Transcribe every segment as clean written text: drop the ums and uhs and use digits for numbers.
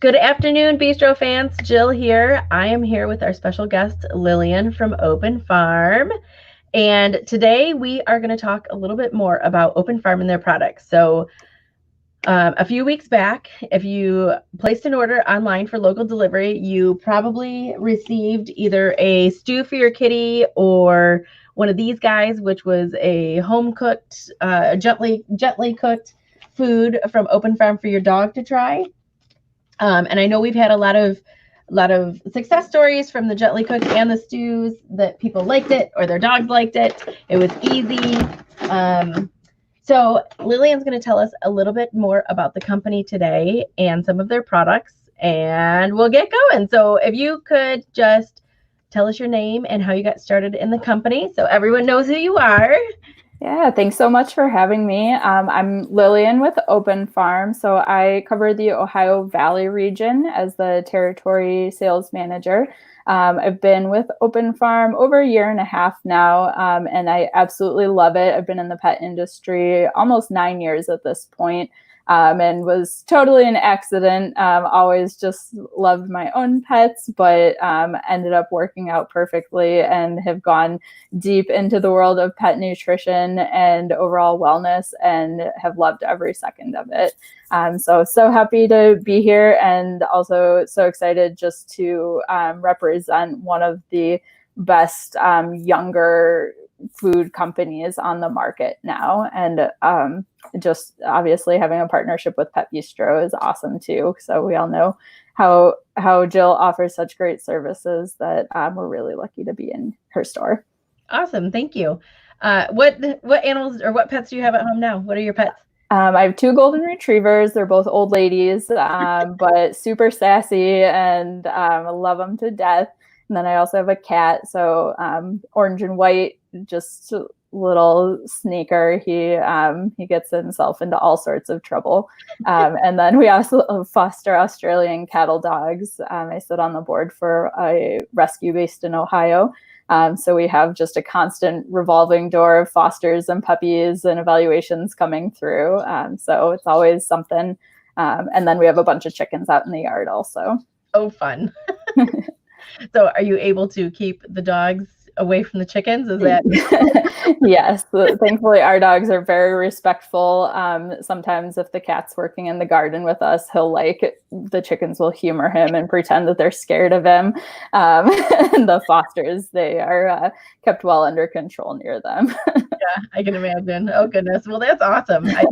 Good afternoon, Bistro fans. Jill here. I am here with our special guest, Lillian from Open Farm. And today we are going to talk a little bit more about Open Farm and their products. A few weeks back, if you placed an order online for local delivery, you probably received either a stew for your kitty or one of these guys, which was a home cooked, gently cooked food from Open Farm for your dog to try. And I know we've had a lot of success stories from the gently cooked and the stews that people liked it or their dogs liked it. It was easy. So Lillian's going to tell us a little bit more about the company today and some of their products, and we'll get going. So if you could just tell us your name and how you got started in the company so everyone knows who you are. Yeah, thanks so much for having me. I'm Lillian with Open Farm. So I cover the Ohio Valley region as the territory sales manager. I've been with Open Farm over a year and a half now, and I absolutely love it. I've been in the pet industry almost 9 years at this point. And was totally an accident. Always just loved my own pets, but ended up working out perfectly and have gone deep into the world of pet nutrition and overall wellness and have loved every second of it. So happy to be here and also so excited just to represent one of the best younger food companies on the market now. And just obviously having a partnership with Pet Bistro is awesome too. So we all know how Jill offers such great services that we're really lucky to be in her store. Awesome. Thank you. What animals or what pets do you have at home now? What are your pets? I have two golden retrievers. They're both old ladies, but super sassy, and I love them to death. And then I also have a cat, so orange and white, just a little sneaker. He gets himself into all sorts of trouble. And then we also foster Australian cattle dogs. I sit on the board for a rescue based in Ohio. So we have just a constant revolving door of fosters and puppies and evaluations coming through. So it's always something. And then we have a bunch of chickens out in the yard also. Oh, fun. So are you able to keep the dogs away from the chickens? Is that? Yes. Thankfully, our dogs are very respectful. Sometimes if the cat's working in the garden with us, the chickens will humor him and pretend that they're scared of him. And the fosters, they are kept well under control near them. Yeah, I can imagine. Oh, goodness. Well, that's awesome. I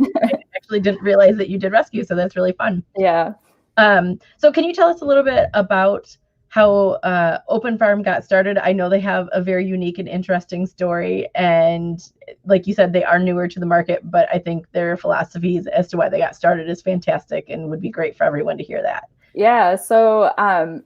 actually didn't realize that you did rescue, so that's really fun. Yeah. So can you tell us a little bit about how Open Farm got started? I know they have a very unique and interesting story, and like you said, they are newer to the market, but I think their philosophies as to why they got started is fantastic and would be great for everyone to hear that. Yeah, so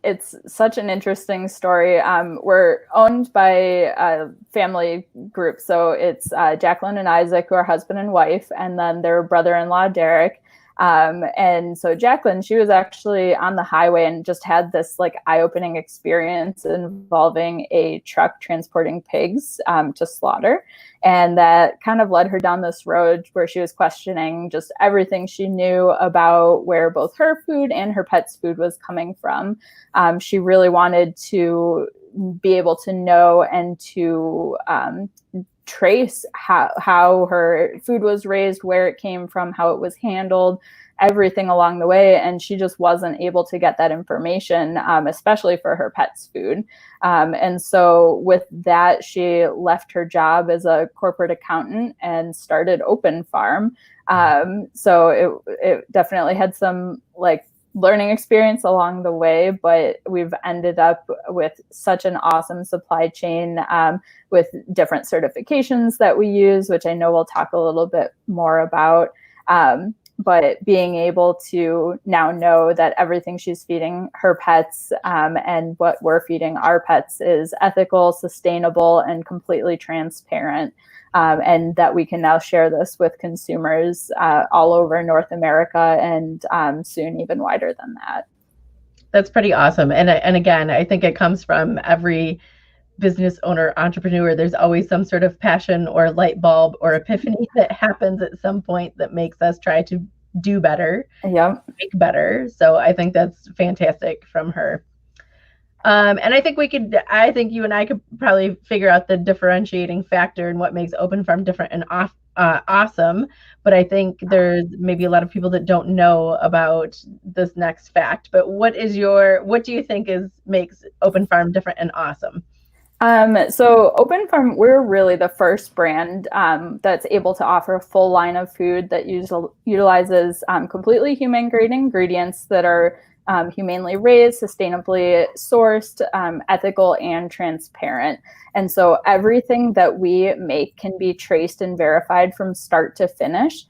it's such an interesting story. We're owned by a family group, so it's Jacqueline and Isaac, who are husband and wife, and then their brother-in-law, Derek. And so Jacqueline, she was actually on the highway and just had this like eye-opening experience involving a truck transporting pigs to slaughter. And that kind of led her down this road where she was questioning just everything she knew about where both her food and her pet's food was coming from. She really wanted to be able to know and to trace how her food was raised, where it came from, how it was handled, everything along the way. And she just wasn't able to get that information, especially for her pet's food. And so with that, she left her job as a corporate accountant and started Open Farm. So it definitely had some like learning experience along the way, but we've ended up with such an awesome supply chain with different certifications that we use, which I know we'll talk a little bit more about. But being able to now know that everything she's feeding her pets and what we're feeding our pets is ethical, sustainable, and completely transparent. And that we can now share this with consumers all over North America and soon even wider than that. That's pretty awesome. And again, I think it comes from every business owner, entrepreneur. There's always some sort of passion or light bulb or epiphany that happens at some point that makes us try to do better, Yep. make better. So I think that's fantastic from her. And I think you and I could probably figure out the differentiating factor and what makes Open Farm different and awesome. But I think there's maybe a lot of people that don't know about this next fact. But what do you think makes Open Farm different and awesome? So Open Farm, we're really the first brand that's able to offer a full line of food that utilizes completely human grade ingredients that are humanely raised, sustainably sourced, ethical, and transparent. And so everything that we make can be traced and verified from start to finish.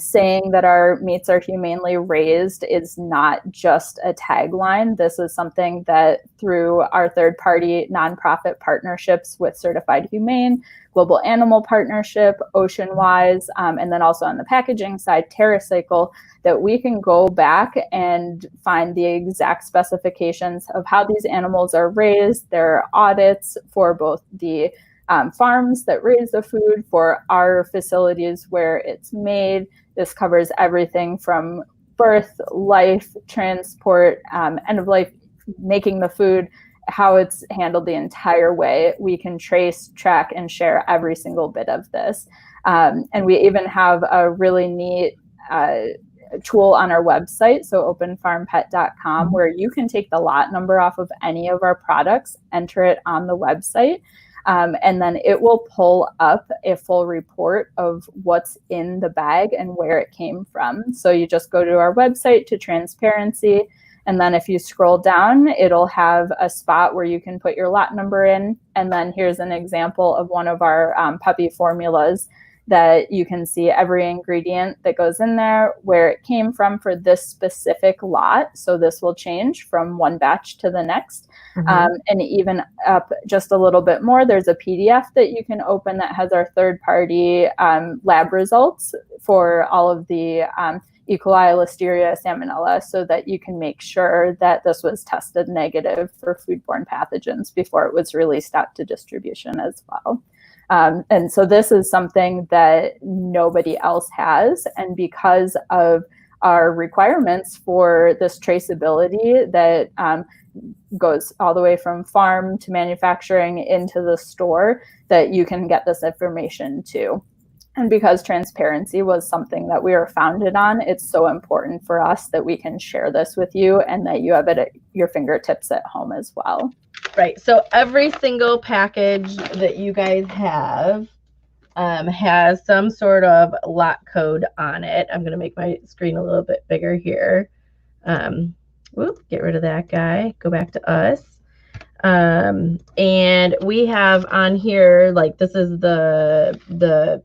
Saying that our meats are humanely raised is not just a tagline. This is something that through our third-party nonprofit partnerships with Certified Humane, Global Animal Partnership, Oceanwise, and then also on the packaging side, TerraCycle, that we can go back and find the exact specifications of how these animals are raised, their audits for both the farms that raise the food, for our facilities where it's made. This covers everything from birth, life, transport, end of life, making the food, how it's handled the entire way. We can trace, track, and share every single bit of this. And we even have a really neat tool on our website, so openfarmpet.com, where you can take the lot number off of any of our products, enter it on the website, and then it will pull up a full report of what's in the bag and where it came from. So you just go to our website to transparency, and then if you scroll down, it'll have a spot where you can put your lot number in. And then here's an example of one of our puppy formulas that you can see every ingredient that goes in there, where it came from for this specific lot. So this will change from one batch to the next. And even up just a little bit more, there's a PDF that you can open that has our third-party lab results for all of the E. coli, Listeria, Salmonella, so that you can make sure that this was tested negative for foodborne pathogens before it was released out to distribution as well. And so this is something that nobody else has. And because of our requirements for this traceability that goes all the way from farm to manufacturing into the store, that you can get this information too. And because transparency was something that we were founded on, it's so important for us that we can share this with you and that you have it at your fingertips at home as well. Right. So every single package that you guys have has some sort of lot code on it. I'm going to make my screen a little bit bigger here. Get rid of that guy. Go back to us. And we have on here, like, this is the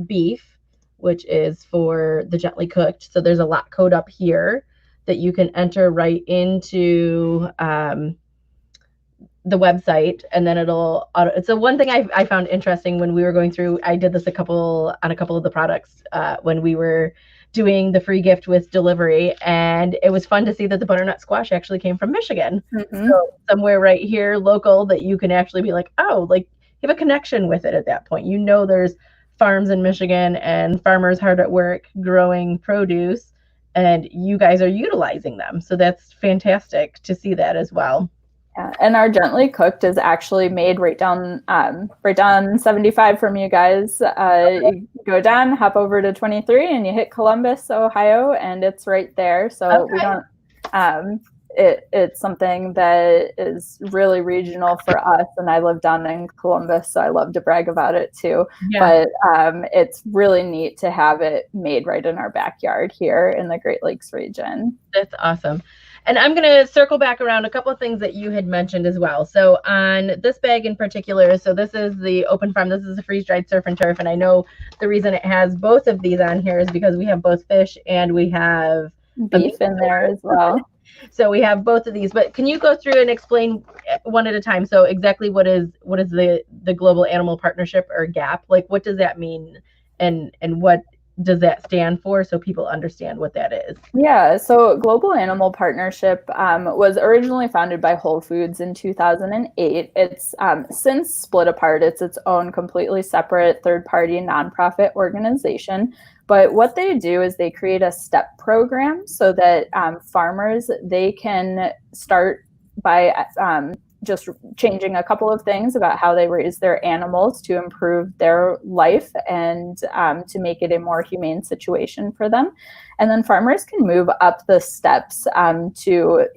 beef, which is for the gently cooked. So there's a lot code up here that you can enter right into the website, and then it's one thing I found interesting when we were going through. I did this on a couple of the products when we were doing the free gift with delivery, and it was fun to see that the butternut squash actually came from Michigan. So somewhere right here local that you can actually be like, oh, like, you have a connection with it at that point. There's farms in Michigan and farmers hard at work growing produce, and you guys are utilizing them. So that's fantastic to see that as well. Yeah, and our gently cooked is actually made right down 75 from you guys. You go down, hop over to 23, and you hit Columbus, Ohio, and it's right there. So we don't. It's something that is really regional for us, and I live down in Columbus, so I love to brag about it too. Yeah. But it's really neat to have it made right in our backyard here in the Great Lakes region. That's awesome. And I'm going to circle back around a couple of things that you had mentioned as well. So on this bag in particular, so this is the Open Farm. This is a freeze-dried surf and turf. And I know the reason it has both of these on here is because we have both fish and we have beef in there as well. So we have both of these. But can you go through and explain one at a time? So exactly what is the Global Animal Partnership, or GAP? Like, what does that mean, and what does that stand for, so people understand what that is? Yeah, so Global Animal Partnership was originally founded by Whole Foods in 2008. It's since split apart. It's its own completely separate third-party nonprofit organization. But what they do is they create a step program so that farmers, they can start by just changing a couple of things about how they raise their animals to improve their life and to make it a more humane situation for them. And then farmers can move up the steps to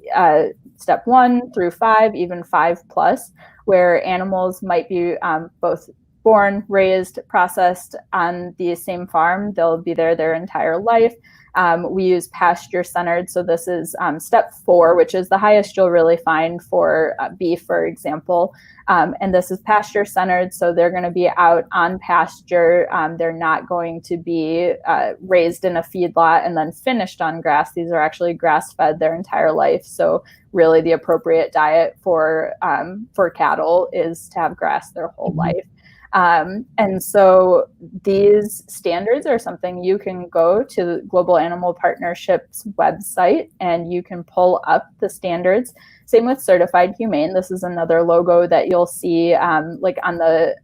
step 1 through 5, even 5+, where animals might be both born, raised, processed on the same farm. They'll be there their entire life. We use pasture-centered, so this is step 4, which is the highest you'll really find for beef, for example. And this is pasture-centered, so they're going to be out on pasture. They're not going to be raised in a feedlot and then finished on grass. These are actually grass-fed their entire life. So really the appropriate diet for cattle is to have grass their whole life. And so these standards are something you can go to the Global Animal Partnership's website and you can pull up the standards. Same with Certified Humane. This is another logo that you'll see like on the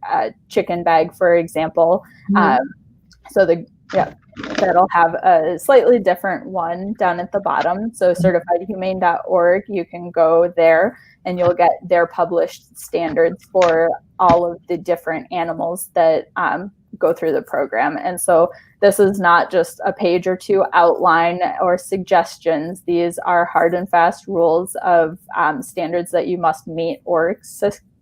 chicken bag, for example. So that'll have a slightly different one down at the bottom. So certifiedhumane.org, you can go there and you'll get their published standards for all of the different animals that go through the program. And so this is not just a page or two outline or suggestions. These are hard and fast rules of standards that you must meet or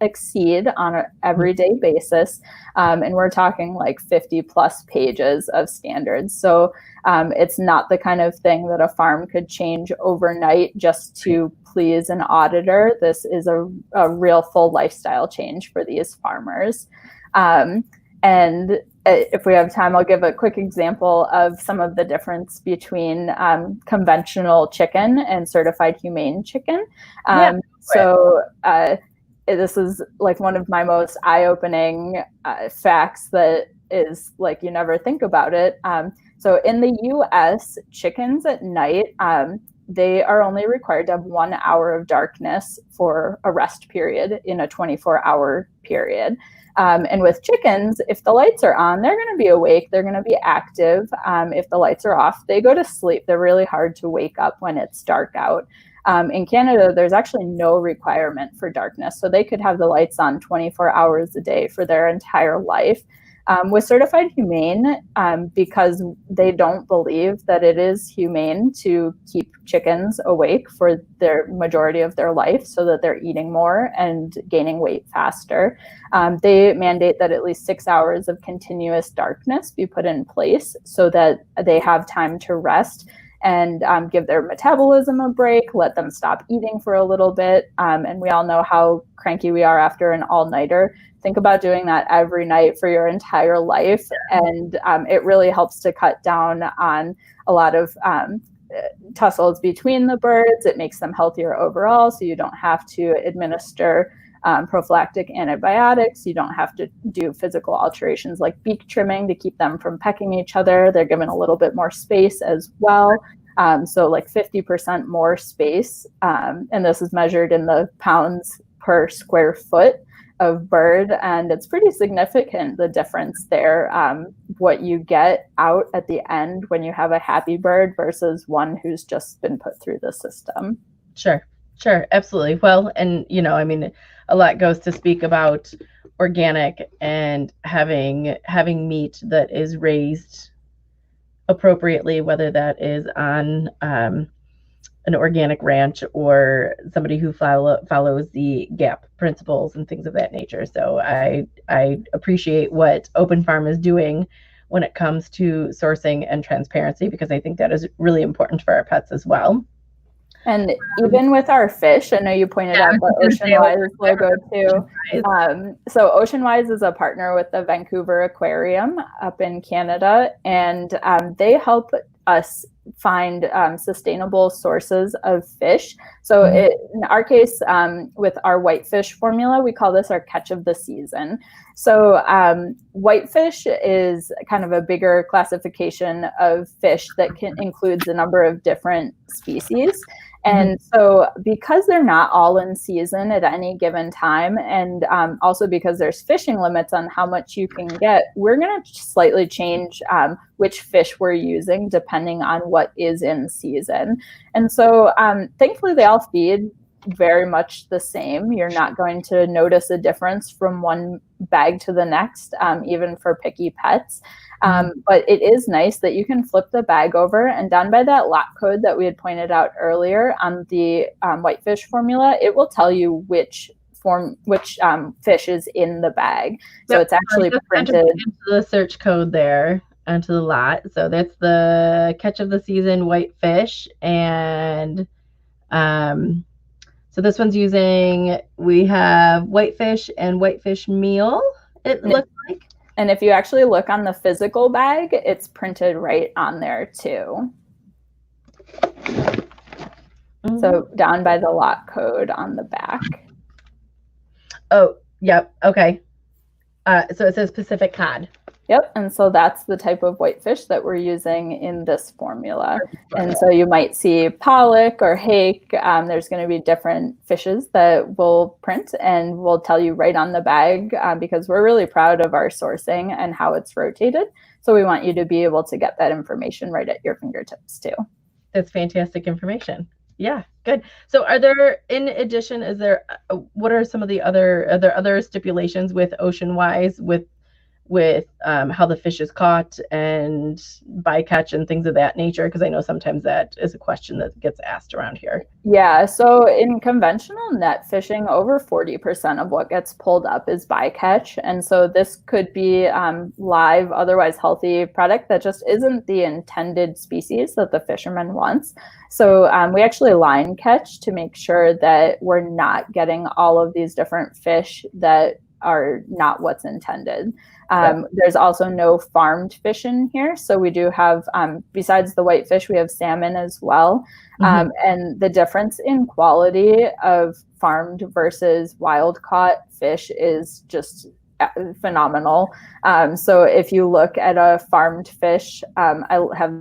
exceed on an everyday basis. And we're talking like 50+ pages of standards. So it's not the kind of thing that a farm could change overnight just to please an auditor. This is a real full lifestyle change for these farmers. And if we have time, I'll give a quick example of some of the difference between conventional chicken and certified humane chicken. This is like one of my most eye-opening facts that is like you never think about it. So in the US, chickens at night, they are only required to have 1 hour of darkness for a rest period in a 24-hour period. And with chickens, if the lights are on, they're going to be awake. They're going to be active. If the lights are off, they go to sleep. They're really hard to wake up when it's dark out. In Canada, there's actually no requirement for darkness. So they could have the lights on 24 hours a day for their entire life. With Certified Humane, because they don't believe that it is humane to keep chickens awake for their majority of their life so that they're eating more and gaining weight faster, they mandate that at least 6 hours of continuous darkness be put in place so that they have time to rest and give their metabolism a break, let them stop eating for a little bit. And we all know how cranky we are after an all-nighter. Think about doing that every night for your entire life. And it really helps to cut down on a lot of tussles between the birds. It makes them healthier overall, so you don't have to administer prophylactic antibiotics. You don't have to do physical alterations like beak trimming to keep them from pecking each other. They're given a little bit more space as well. So like 50% more space. And this is measured in the pounds per square foot of bird. And it's pretty significant, the difference there, what you get out at the end when you have a happy bird versus one who's just been put through the system. Sure, absolutely. Well, and I mean, a lot goes to speak about organic and having meat that is raised appropriately, whether that is on an organic ranch or somebody who follows the GAP principles and things of that nature. So I appreciate what Open Farm is doing when it comes to sourcing and transparency, because I think that is really important for our pets as well. And even with our fish, I know you pointed out the Oceanwise logo too. So Oceanwise is a partner with the Vancouver Aquarium up in Canada, and they help us find sustainable sources of fish. So in our case, with our whitefish formula, we call this our catch of the season. So whitefish is kind of a bigger classification of fish that includes a number of different species. And so because they're not all in season at any given time, and also because there's fishing limits on how much you can get, we're going to slightly change which fish we're using depending on what is in season. And so thankfully they all feed very much the same. You're not going to notice a difference from one bag to the next, even for picky pets. But it is nice that you can flip the bag over, and down by that lot code that we had pointed out earlier on the whitefish formula, it will tell you which fish is in the bag. So it's actually printed into the search code there onto the lot. So that's the catch of the season whitefish, and so this one's we have whitefish and whitefish meal, it looks like. And if you actually look on the physical bag, it's printed right on there too. So down by the lot code on the back. Oh, yep. Okay. So it says Pacific cod. Yep. And so that's the type of whitefish that we're using in this formula. And so you might see pollock or hake. There's going to be different fishes that we'll print, and we'll tell you right on the bag because we're really proud of our sourcing and how it's rotated. So we want you to be able to get that information right at your fingertips too. That's fantastic information. Yeah, good. So in addition, what are some of are there other stipulations with Oceanwise with how the fish is caught and bycatch and things of that nature? Because I know sometimes that is a question that gets asked around here. Yeah, so in conventional net fishing, over 40% of what gets pulled up is bycatch. And so this could be live, otherwise healthy product that just isn't the intended species that the fisherman wants. So we actually line catch to make sure that we're not getting all of these different fish that are not what's intended. There's also no farmed fish in here. So we do have, besides the whitefish, we have salmon as well. And the difference in quality of farmed versus wild caught fish is just phenomenal. So if you look at a farmed fish, I have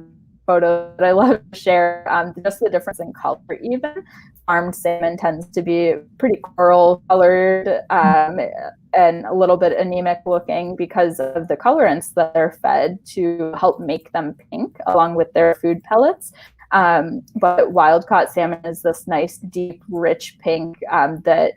photos that I love to share, just the difference in color even. Farmed salmon tends to be pretty coral colored and a little bit anemic looking because of the colorants that are fed to help make them pink along with their food pellets. But wild caught salmon is this nice, deep, rich pink that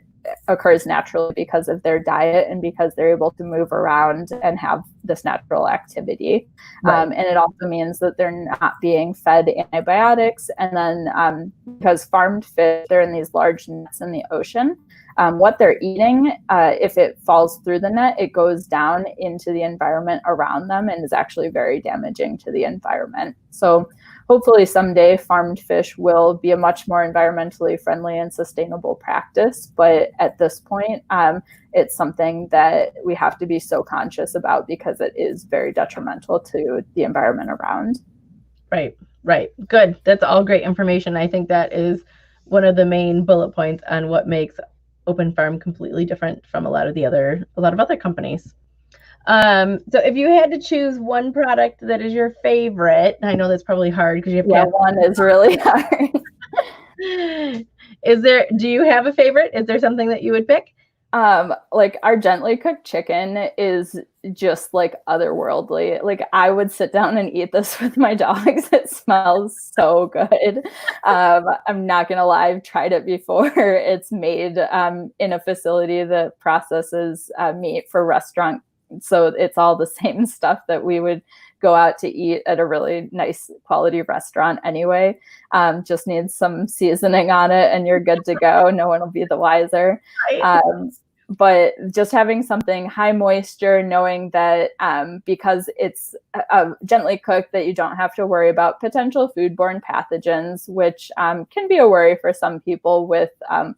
occurs naturally because of their diet and because they're able to move around and have this natural activity. Right. And it also means that they're not being fed antibiotics. And then because farmed fish, they're in these large nets in the ocean, what they're eating, if it falls through the net, it goes down into the environment around them and is actually very damaging to the environment. So hopefully someday farmed fish will be a much more environmentally friendly and sustainable practice. But at this point, it's something that we have to be so conscious about because it is very detrimental to the environment around. Right. Good. That's all great information. I think that is one of the main bullet points on what makes Open Farm completely different from a lot of other companies. So if you had to choose one product that is your favorite, I know that's probably hard because you have one is really hard. Do you have a favorite? Is there something that you would pick? Like our gently cooked chicken is just like otherworldly. Like I would sit down and eat this with my dogs. It smells so good. I'm not gonna lie, I've tried it before. It's made in a facility that processes meat for restaurant. So it's all the same stuff that we would go out to eat at a really nice quality restaurant anyway. Just needs some seasoning on it and you're good to go. No one will be the wiser. But just having something high moisture, knowing that because it's gently cooked, that you don't have to worry about potential foodborne pathogens, which can be a worry for some people with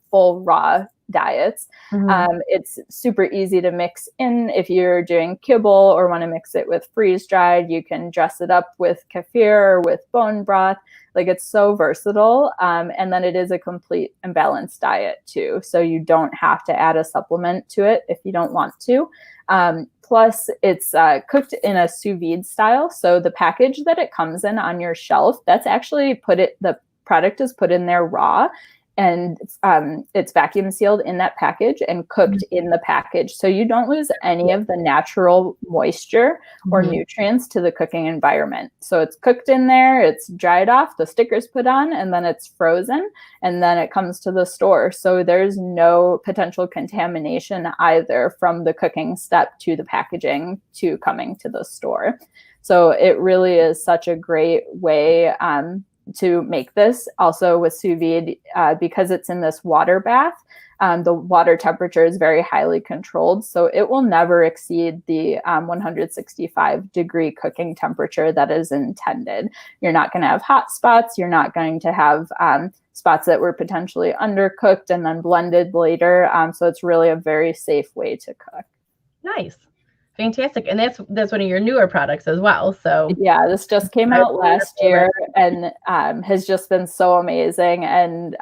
full raw diets. It's super easy to mix in. If you're doing kibble or want to mix it with freeze dried, you can dress it up with kefir or with bone broth. Like it's so versatile. And then it is a complete and balanced diet too. So you don't have to add a supplement to it if you don't want to. Plus it's cooked in a sous vide style. So the package that it comes in on your shelf, that's actually the product is put in there raw, and it's vacuum sealed in that package and cooked in the package. So you don't lose any of the natural moisture or nutrients to the cooking environment. So it's cooked in there, it's dried off, the sticker's put on, and then it's frozen, and then it comes to the store. So there's no potential contamination either from the cooking step to the packaging to coming to the store. So it really is such a great way to make this. Also with sous vide, because it's in this water bath, the water temperature is very highly controlled. So it will never exceed the 165-degree cooking temperature that is intended. You're not going to have hot spots. You're not going to have spots that were potentially undercooked and then blended later. So it's really a very safe way to cook. Nice. Fantastic. And that's one of your newer products as well. So yeah, this just came out last year and has just been so amazing. And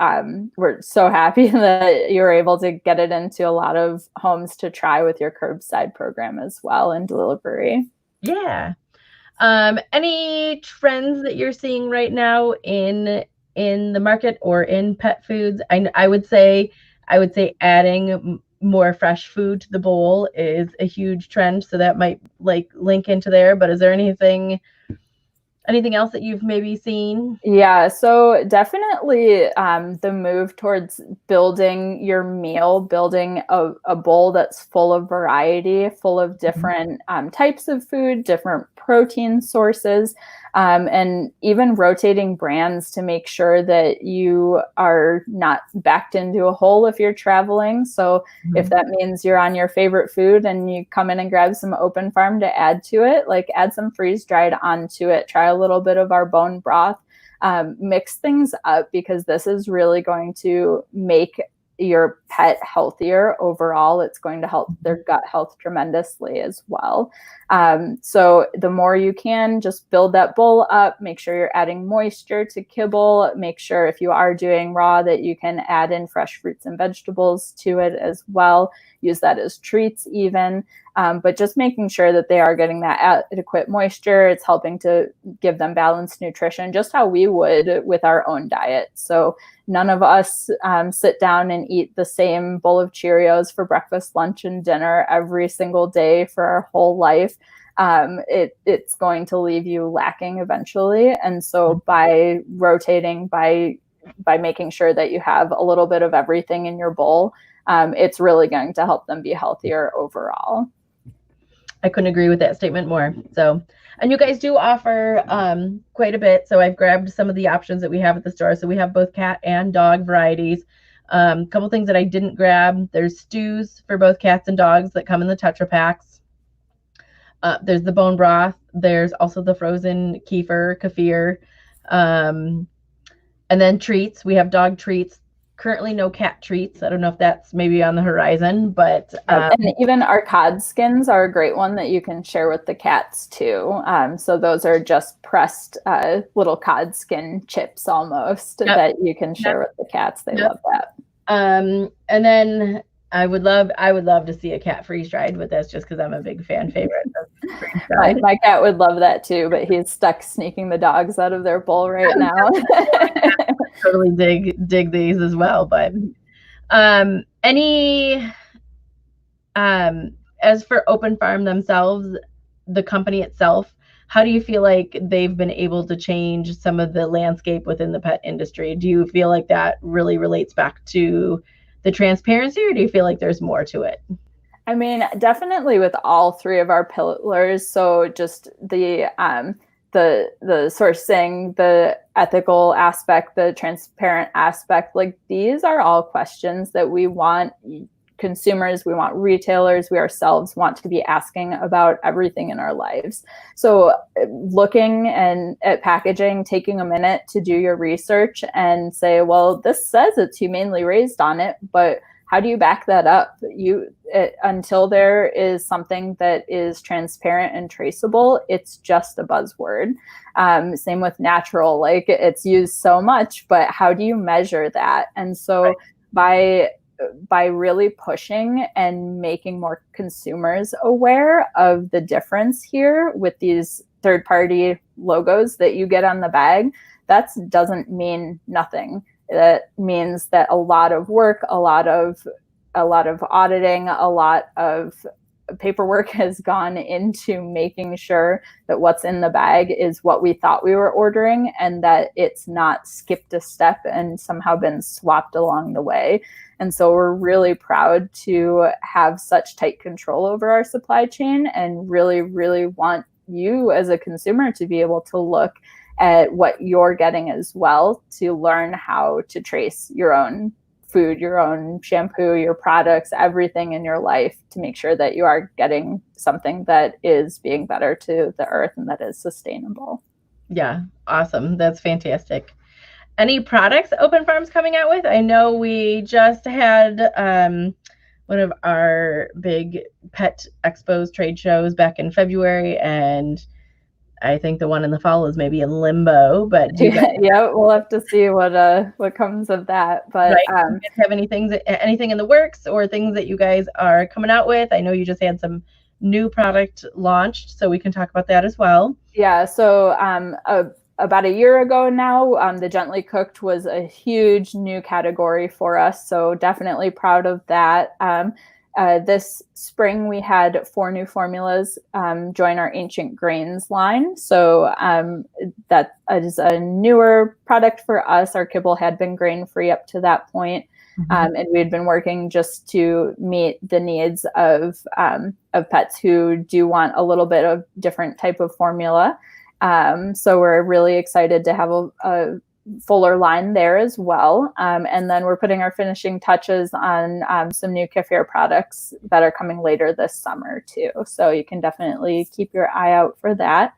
we're so happy that you were able to get it into a lot of homes to try with your curbside program as well and delivery. Yeah. Any trends that you're seeing right now in the market or in pet foods? I would say adding more fresh food to the bowl is a huge trend, so that might link into there. But is there anything else that you've maybe seen? Yeah, so definitely the move towards building your meal, building a bowl that's full of variety, full of different types of food, different protein sources, and even rotating brands to make sure that you are not backed into a hole if you're traveling. So if that means you're on your favorite food and you come in and grab some Open Farm to add to it, add some freeze dried onto it, try a little bit of our bone broth, mix things up, because this is really going to make your pet healthier overall. It's going to help their gut health tremendously as well. So the more you can, just build that bowl up, make sure you're adding moisture to kibble, make sure if you are doing raw that you can add in fresh fruits and vegetables to it as well. Use that as treats even, but just making sure that they are getting that adequate moisture. It's helping to give them balanced nutrition, just how we would with our own diet. So none of us sit down and eat the same bowl of Cheerios for breakfast, lunch, and dinner every single day for our whole life. It's going to leave you lacking eventually. And so by rotating, by making sure that you have a little bit of everything in your bowl, it's really going to help them be healthier overall. I couldn't agree with that statement more. So, and you guys do offer quite a bit. So I've grabbed some of the options that we have at the store. So we have both cat and dog varieties. A couple things that I didn't grab. There's stews for both cats and dogs that come in the Tetra Packs. There's the bone broth. There's also the frozen kefir. And then treats. We have dog treats. Currently no cat treats. I don't know if that's maybe on the horizon, but and even our cod skins are a great one that you can share with the cats too. So those are just pressed little cod skin chips almost that you can share with the cats. They love that. And then I would love to see a cat freeze dried with this, just because I'm a big fan favorite of freeze dried. My cat would love that too, but he's stuck sneaking the dogs out of their bowl right now. Totally dig these as well. But as for Open Farm themselves, the company itself, how do you feel like they've been able to change some of the landscape within the pet industry? Do you feel like that really relates back to the transparency, or do you feel like there's more to it? I mean, definitely with all three of our pillars. So just the sourcing, the ethical aspect, the transparent aspect, these are all questions that we want consumers, we want retailers, we ourselves want to be asking about everything in our lives. So looking at packaging, taking a minute to do your research and say, well, this says it's humanely raised on it, but how do you back that up? Until there is something that is transparent and traceable, it's just a buzzword. Same with natural, it's used so much, but how do you measure that? And so by really pushing and making more consumers aware of the difference here with these third-party logos that you get on the bag, that doesn't mean nothing. That means that a lot of work, a lot of auditing, a lot of paperwork has gone into making sure that what's in the bag is what we thought we were ordering, and that it's not skipped a step and somehow been swapped along the way. And so we're really proud to have such tight control over our supply chain, and really, really want you as a consumer to be able to look at what you're getting as well, to learn how to trace your own food, your own shampoo, your products, everything in your life, to make sure that you are getting something that is being better to the earth and that is sustainable. Yeah, awesome. That's fantastic. Any products Open Farm's coming out with? I know we just had one of our big pet expos trade shows back in February, and I think the one in the fall is maybe in limbo, but do you guys yeah, we'll have to see what comes of that. But right, do you guys have anything in the works, or things that you guys are coming out with? I know you just had some new product launched, so we can talk about that as well. Yeah, so about a year ago now, the Gently Cooked was a huge new category for us, so definitely proud of that. This spring, we had 4 new formulas join our Ancient Grains line. So that is a newer product for us. Our kibble had been grain-free up to that point. And we had been working just to meet the needs of pets who do want a little bit of different type of formula. So we're really excited to have a fuller line there as well. And then we're putting our finishing touches on some new kefir products that are coming later this summer too. So you can definitely keep your eye out for that.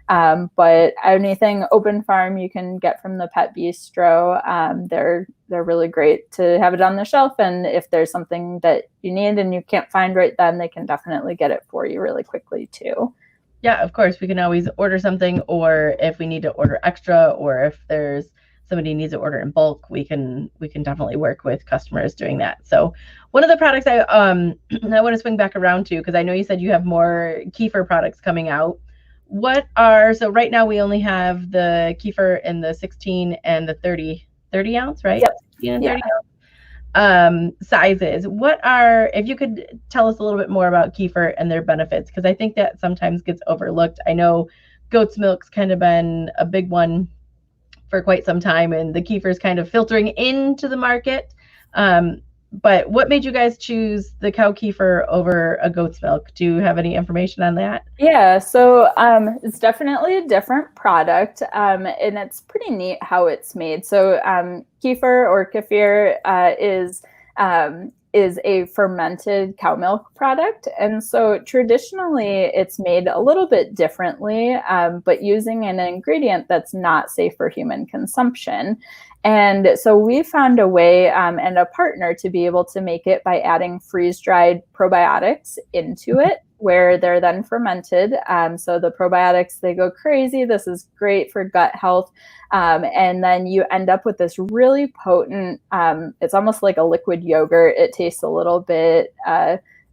But anything Open Farm you can get from the Pet Bistro. They're really great to have it on the shelf. And if there's something that you need and you can't find right then, they can definitely get it for you really quickly too. Yeah, of course, we can always order something, or if we need to order extra, or if there's somebody needs to order in bulk, we can definitely work with customers doing that. So one of the products I I want to swing back around to, because I know you said you have more kefir products coming out. So right now we only have the kefir in the 16 and the 30 ounce, right? Yep. 16 and 30 ounce sizes. If you could tell us a little bit more about kefir and their benefits, because I think that sometimes gets overlooked. I know goat's milk's kind of been a big one for quite some time, and the kefir is kind of filtering into the market. But what made you guys choose the cow kefir over a goat's milk? Do you have any information on that? Yeah, so it's definitely a different product, and it's pretty neat how it's made. So kefir or kefir is a fermented cow milk product. And so traditionally it's made a little bit differently, but using an ingredient that's not safe for human consumption. And so we found a way and a partner to be able to make it by adding freeze-dried probiotics into it, where they're then fermented. So the probiotics, they go crazy. This is great for gut health. And then you end up with this really potent, it's almost like a liquid yogurt. It tastes a little bit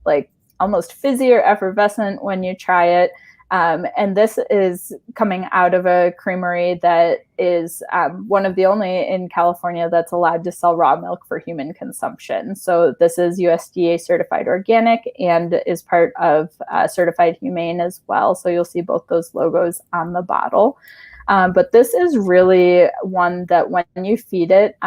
like almost fizzy or effervescent when you try it. And this is coming out of a creamery that is one of the only in California that's allowed to sell raw milk for human consumption. So this is USDA certified organic and is part of certified humane as well. So you'll see both those logos on the bottle. But this is really one that when you feed it,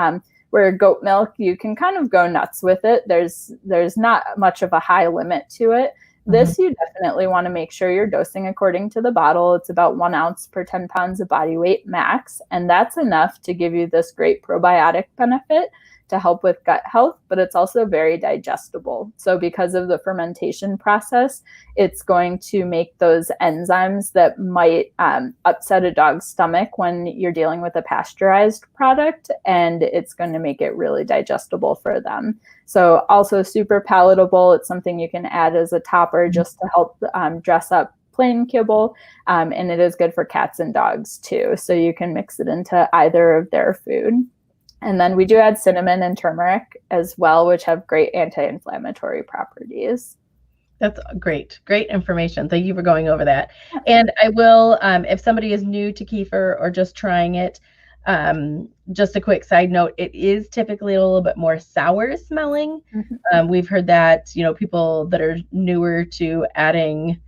where goat milk, you can kind of go nuts with it. There's not much of a high limit to it. This, you definitely want to make sure you're dosing according to the bottle. It's about 1 ounce per 10 pounds of body weight max. And that's enough to give you this great probiotic benefit to help with gut health, but it's also very digestible. So because of the fermentation process, it's going to make those enzymes that might upset a dog's stomach when you're dealing with a pasteurized product, and it's going to make it really digestible for them. So also super palatable. It's something you can add as a topper just to help dress up plain kibble, and it is good for cats and dogs too. So you can mix it into either of their food. And then we do add cinnamon and turmeric as well, which have great anti-inflammatory properties. That's great. Great information. Thank you for going over that. And I will, if somebody is new to kefir or just trying it, Just a quick side note, it is typically a little bit more sour smelling. We've heard that, people that are newer to adding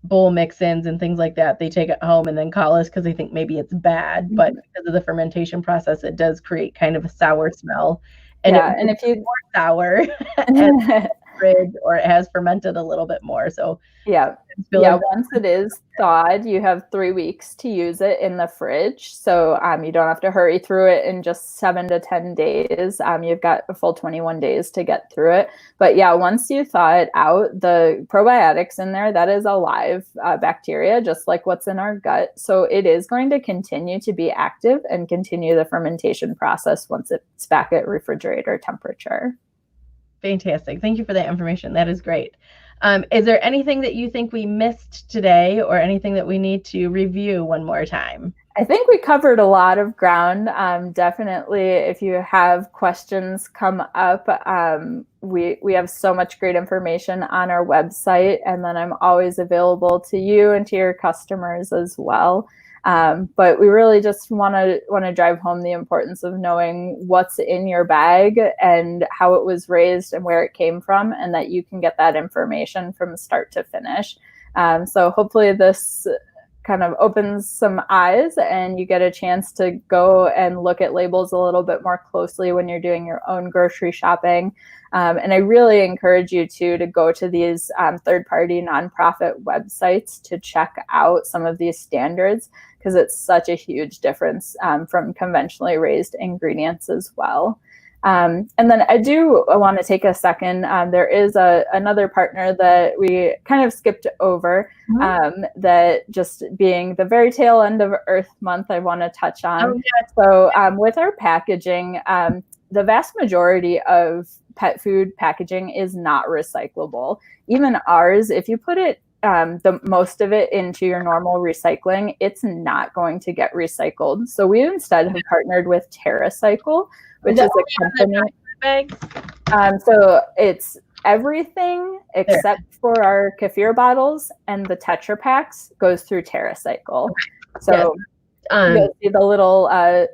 bowl mix-ins and things like that, they take it home and then call us because they think maybe it's bad. But because of the fermentation process, it does create kind of a sour smell. And and if you more sour at fridge, or it has fermented a little bit more. So once it is thawed, you have 3 weeks to use it in the fridge. So you don't have to hurry through it in just 7 to 10 days. You've got a full 21 days to get through it. But once you thaw it out, the probiotics in there, that is a live bacteria, just like what's in our gut. So it is going to continue to be active and continue the fermentation process once it's back at refrigerator temperature. Fantastic. Thank you for that information. That is great. Is there anything that you think we missed today, or anything that we need to review one more time? I think we covered a lot of ground. Definitely, if you have questions come up, we have so much great information on our website, and then I'm always available to you and to your customers as well. But we really just want to drive home the importance of knowing what's in your bag and how it was raised and where it came from, and that you can get that information from start to finish. So hopefully this kind of opens some eyes and you get a chance to go and look at labels a little bit more closely when you're doing your own grocery shopping. And I really encourage you to go to these third-party nonprofit websites to check out some of these standards, because it's such a huge difference from conventionally raised ingredients as well. And then I want to take a second. There is another partner that we kind of skipped over, that just being the very tail end of Earth Month, I want to touch on. Oh, yes. So with our packaging, the vast majority of pet food packaging is not recyclable. Even ours, if you put it the most of it into your normal recycling, it's not going to get recycled. So we instead have partnered with TerraCycle, which is a company. So it's everything except for our kefir bottles, and the Tetra Paks goes through TerraCycle. So you'll see the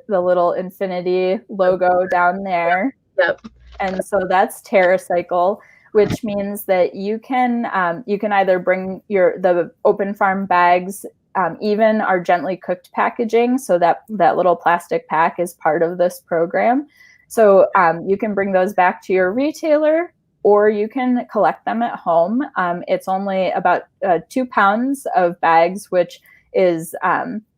little infinity logo down there. Yep. And so that's TerraCycle, which means that you can either bring the open farm bags, even our gently cooked packaging. So that little plastic pack is part of this program. So you can bring those back to your retailer, or you can collect them at home. It's only about 2 pounds of bags, which is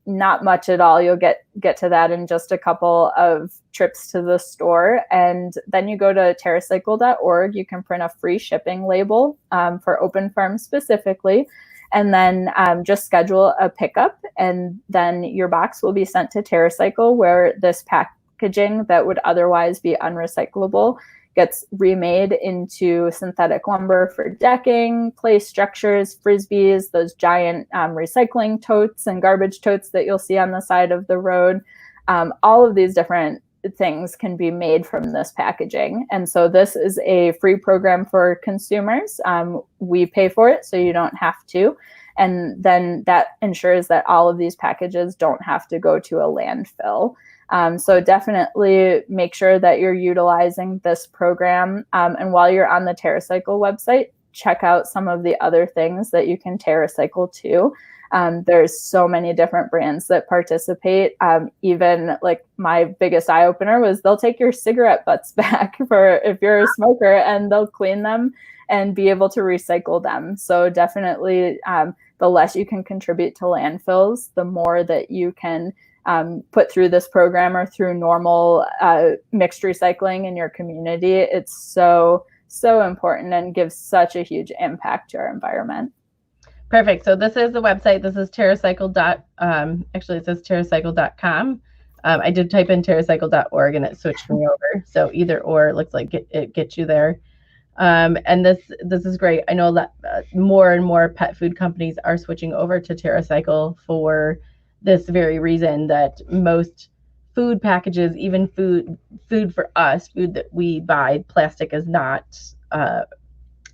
not much at all. You'll get to that in just a couple of trips to the store. And then you go to terracycle.org. You can print a free shipping label for Open Farm specifically, and then just schedule a pickup, and then your box will be sent to TerraCycle, where this packaging that would otherwise be unrecyclable gets remade into synthetic lumber for decking, play structures, frisbees, those giant recycling totes and garbage totes that you'll see on the side of the road. All of these different things can be made from this packaging. And so this is a free program for consumers. We pay for it, so you don't have to. And then that ensures that all of these packages don't have to go to a landfill. So definitely make sure that you're utilizing this program. And while you're on the TerraCycle website, check out some of the other things that you can TerraCycle too. There's so many different brands that participate. Even like my biggest eye opener was they'll take your cigarette butts back for if you're a smoker, and they'll clean them and be able to recycle them. So definitely the less you can contribute to landfills, the more that you can put through this program or through normal mixed recycling in your community. It's so important and gives such a huge impact to our environment. Perfect. So this is the website. This is TerraCycle. Actually, it says TerraCycle.com. I did type in TerraCycle.org and it switched me over. So either or, it looks like it gets you there. And this is great. I know that more and more pet food companies are switching over to TerraCycle for this very reason, that most food packages, even food for us, food that we buy, plastic is not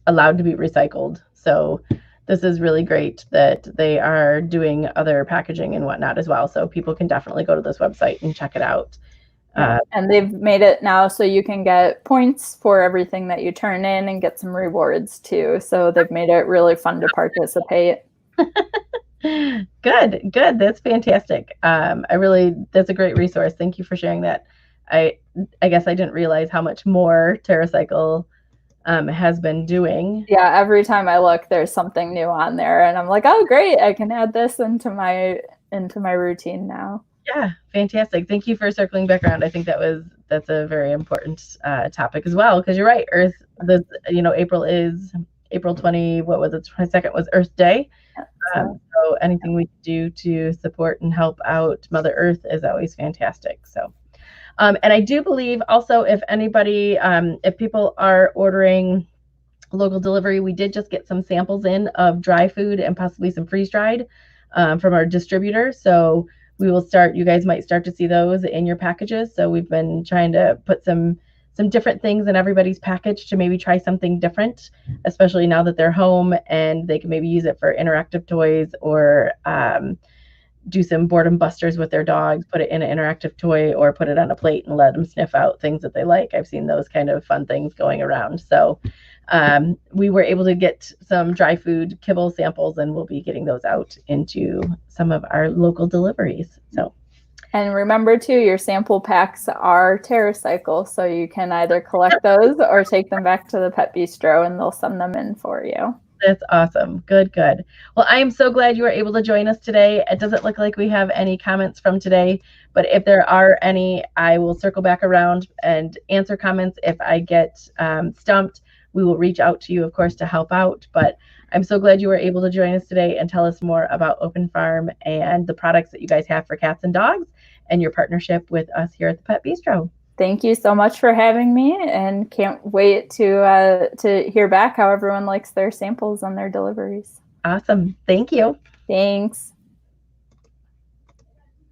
allowed to be recycled. So this is really great that they are doing other packaging and whatnot as well. So people can definitely go to this website and check it out. Yeah. And they've made it now so you can get points for everything that you turn in and get some rewards too. So they've made it really fun to participate. Good. That's fantastic. That's a great resource. Thank you for sharing that. I guess I didn't realize how much more TerraCycle has been doing. Yeah, every time I look, there's something new on there, and I'm like, oh, great! I can add this into my routine now. Yeah, fantastic. Thank you for circling back around. I think that's a very important topic as well, because you're right. April 20. What was it? 22nd was Earth Day. So anything we can do to support and help out Mother Earth is always fantastic. So. And I do believe also if people are ordering local delivery, we did just get some samples in of dry food and possibly some freeze dried from our distributor. So you guys might start to see those in your packages. So we've been trying to put some different things in everybody's package to maybe try something different, especially now that they're home and they can maybe use it for interactive toys or do some boredom busters with their dogs, put it in an interactive toy or put it on a plate and let them sniff out things that they like. I've seen those kind of fun things going around. So we were able to get some dry food kibble samples, and we'll be getting those out into some of our local deliveries. So. And remember too, your sample packs are TerraCycle, so you can either collect those or take them back to the Pet Bistro and they'll send them in for you. That's awesome. Good. Well, I am so glad you were able to join us today. It doesn't look like we have any comments from today, but if there are any, I will circle back around and answer comments. If I get stumped, we will reach out to you, of course, to help out. But I'm so glad you were able to join us today and tell us more about Open Farm and the products that you guys have for cats and dogs and your partnership with us here at the Pet Bistro. Thank you so much for having me, and can't wait to hear back how everyone likes their samples and their deliveries. Awesome. Thank you. Thanks.